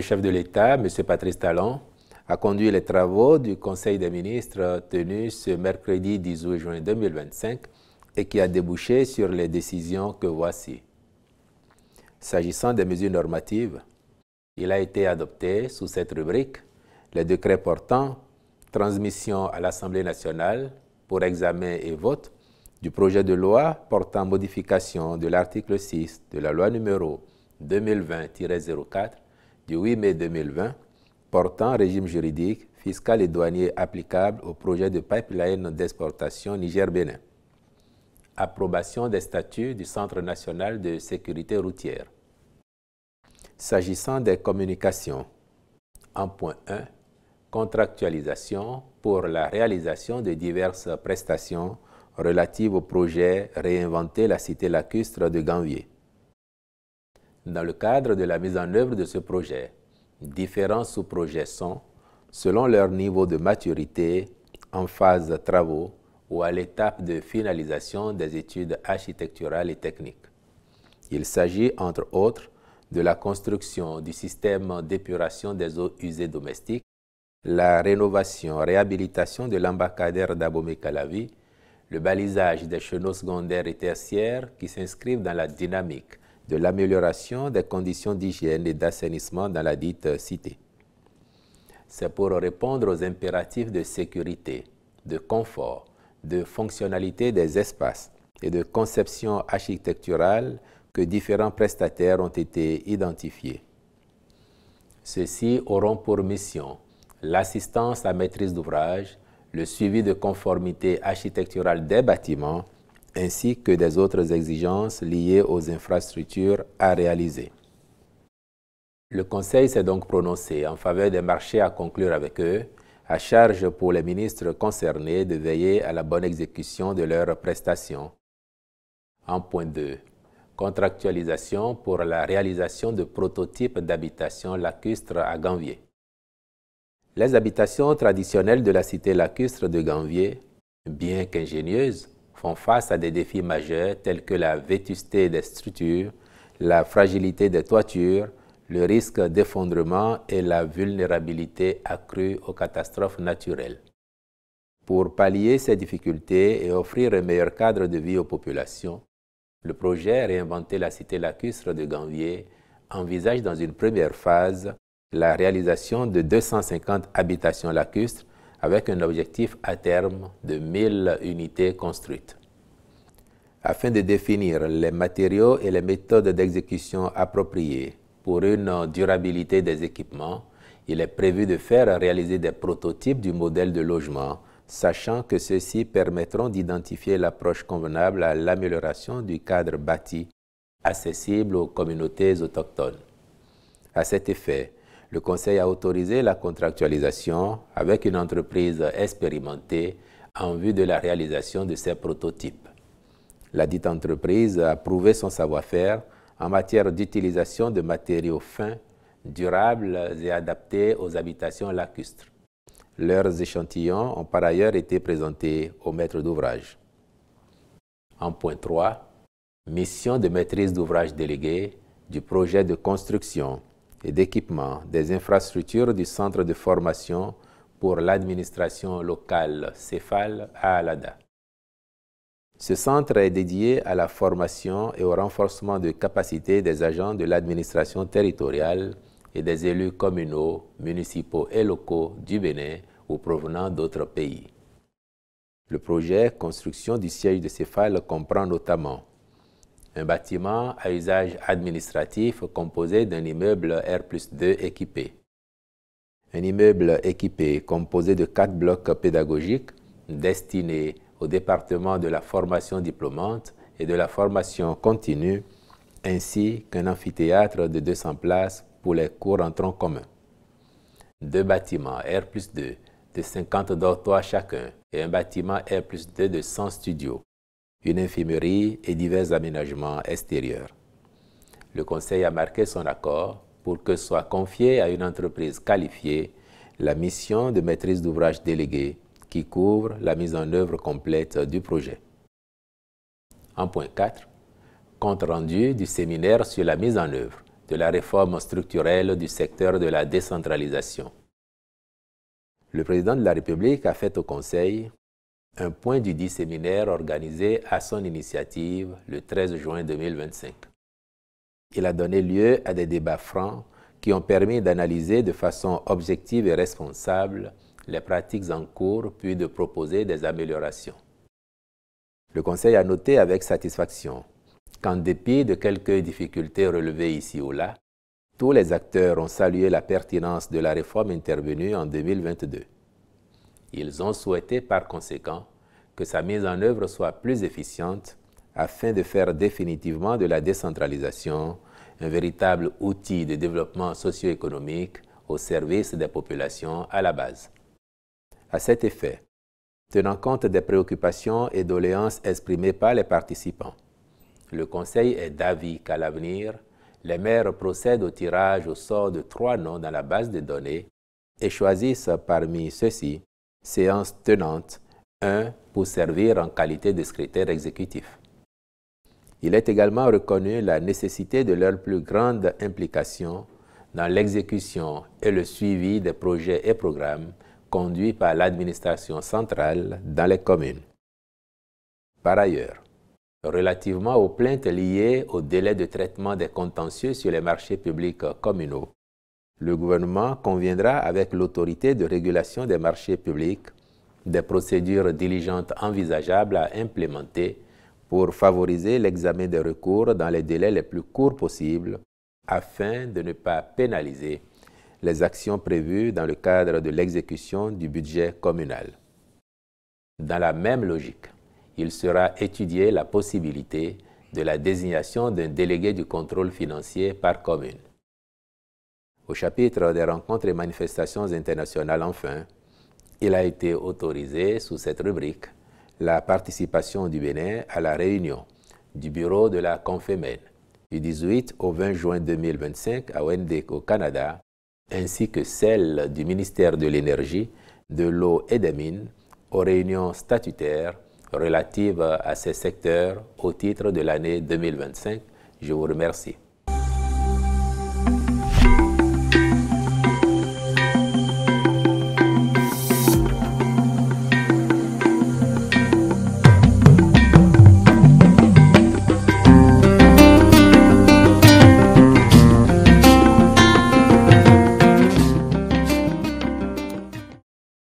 Le chef de l'État, M. Patrice Talon, a conduit les travaux du Conseil des ministres tenu ce mercredi 18 juin 2025 et qui a débouché sur les décisions que voici. S'agissant des mesures normatives, il a été adopté sous cette rubrique les décrets portant transmission à l'Assemblée nationale pour examen et vote du projet de loi portant modification de l'article 6 de la loi numéro 2020-04 du 8 mai 2020 portant régime juridique, fiscal et douanier applicable au projet de pipeline d'exportation Niger-Bénin. Approbation des statuts du Centre national de sécurité routière. S'agissant des communications, en point 1, contractualisation pour la réalisation de diverses prestations relatives au projet Réinventer la cité lacustre de Ganvié. Dans le cadre de la mise en œuvre de ce projet, différents sous-projets sont, selon leur niveau de maturité, en phase de travaux ou à l'étape de finalisation des études architecturales et techniques. Il s'agit, entre autres, de la construction du système d'épuration des eaux usées domestiques, la rénovation-réhabilitation de l'embarcadère d'Abomey-Calavi, le balisage des chenaux secondaires et tertiaires qui s'inscrivent dans la dynamique de l'amélioration des conditions d'hygiène et d'assainissement dans la dite cité. C'est pour répondre aux impératifs de sécurité, de confort, de fonctionnalité des espaces et de conception architecturale que différents prestataires ont été identifiés. Ceux-ci auront pour mission l'assistance à maîtrise d'ouvrage, le suivi de conformité architecturale des bâtiments, ainsi que des autres exigences liées aux infrastructures à réaliser. Le Conseil s'est donc prononcé en faveur des marchés à conclure avec eux, à charge pour les ministres concernés de veiller à la bonne exécution de leurs prestations. En point 2, contractualisation pour la réalisation de prototypes d'habitations lacustres à Ganvié. Les habitations traditionnelles de la cité lacustre de Ganvié, bien qu'ingénieuses, font face à des défis majeurs tels que la vétusté des structures, la fragilité des toitures, le risque d'effondrement et la vulnérabilité accrue aux catastrophes naturelles. Pour pallier ces difficultés et offrir un meilleur cadre de vie aux populations, le projet Réinventer la cité lacustre de Ganvié envisage dans une première phase la réalisation de 250 habitations lacustres avec un objectif à terme de 1000 unités construites. Afin de définir les matériaux et les méthodes d'exécution appropriées pour une durabilité des équipements, il est prévu de faire réaliser des prototypes du modèle de logement, sachant que ceux-ci permettront d'identifier l'approche convenable à l'amélioration du cadre bâti, accessible aux communautés autochtones. À cet effet, le Conseil a autorisé la contractualisation avec une entreprise expérimentée en vue de la réalisation de ces prototypes. La dite entreprise a prouvé son savoir-faire en matière d'utilisation de matériaux fins, durables et adaptés aux habitations lacustres. Leurs échantillons ont par ailleurs été présentés au maître d'ouvrage. En point 3, mission de maîtrise d'ouvrage délégué du projet de construction et d'équipement des infrastructures du centre de formation pour l'administration locale CEFAL à Alada. Ce centre est dédié à la formation et au renforcement de capacités des agents de l'administration territoriale et des élus communaux, municipaux et locaux du Bénin ou provenant d'autres pays. Le projet construction du siège de CEFAL comprend notamment un bâtiment à usage administratif composé d'un immeuble R+2 équipé, un immeuble équipé composé de 4 blocs pédagogiques destinés au département de la formation diplômante et de la formation continue, ainsi qu'un amphithéâtre de 200 places pour les cours en tronc commun. 2 bâtiments R+2 de 50 dortoirs chacun et un bâtiment R+2 de 100 studios, une infirmerie et divers aménagements extérieurs. Le Conseil a marqué son accord pour que soit confiée à une entreprise qualifiée la mission de maîtrise d'ouvrage déléguée qui couvre la mise en œuvre complète du projet. En point 4, compte rendu du séminaire sur la mise en œuvre de la réforme structurelle du secteur de la décentralisation. Le président de la République a fait au Conseil un point du dit séminaire organisé à son initiative le 13 juin 2025. Il a donné lieu à des débats francs qui ont permis d'analyser de façon objective et responsable les pratiques en cours puis de proposer des améliorations. Le Conseil a noté avec satisfaction qu'en dépit de quelques difficultés relevées ici ou là, tous les acteurs ont salué la pertinence de la réforme intervenue en 2022. Ils ont souhaité par conséquent que sa mise en œuvre soit plus efficiente afin de faire définitivement de la décentralisation un véritable outil de développement socio-économique au service des populations à la base. À cet effet, tenant compte des préoccupations et doléances exprimées par les participants, le Conseil est d'avis qu'à l'avenir, les maires procèdent au tirage au sort de 3 noms dans la base de données et choisissent parmi ceux-ci, séances tenantes, un pour servir en qualité de secrétaire exécutif. Il est également reconnu la nécessité de leur plus grande implication dans l'exécution et le suivi des projets et programmes conduits par l'administration centrale dans les communes. Par ailleurs, relativement aux plaintes liées au délai de traitement des contentieux sur les marchés publics communaux, le gouvernement conviendra avec l'autorité de régulation des marchés publics des procédures diligentes envisageables à implémenter pour favoriser l'examen des recours dans les délais les plus courts possibles afin de ne pas pénaliser les actions prévues dans le cadre de l'exécution du budget communal. Dans la même logique, il sera étudié la possibilité de la désignation d'un délégué du contrôle financier par commune. Au chapitre des rencontres et manifestations internationales, enfin, il a été autorisé sous cette rubrique la participation du Bénin à la réunion du bureau de la Confémen du 18 au 20 juin 2025 à Wendake au Canada, ainsi que celle du ministère de l'Énergie, de l'Eau et des Mines aux réunions statutaires relatives à ces secteurs au titre de l'année 2025. Je vous remercie.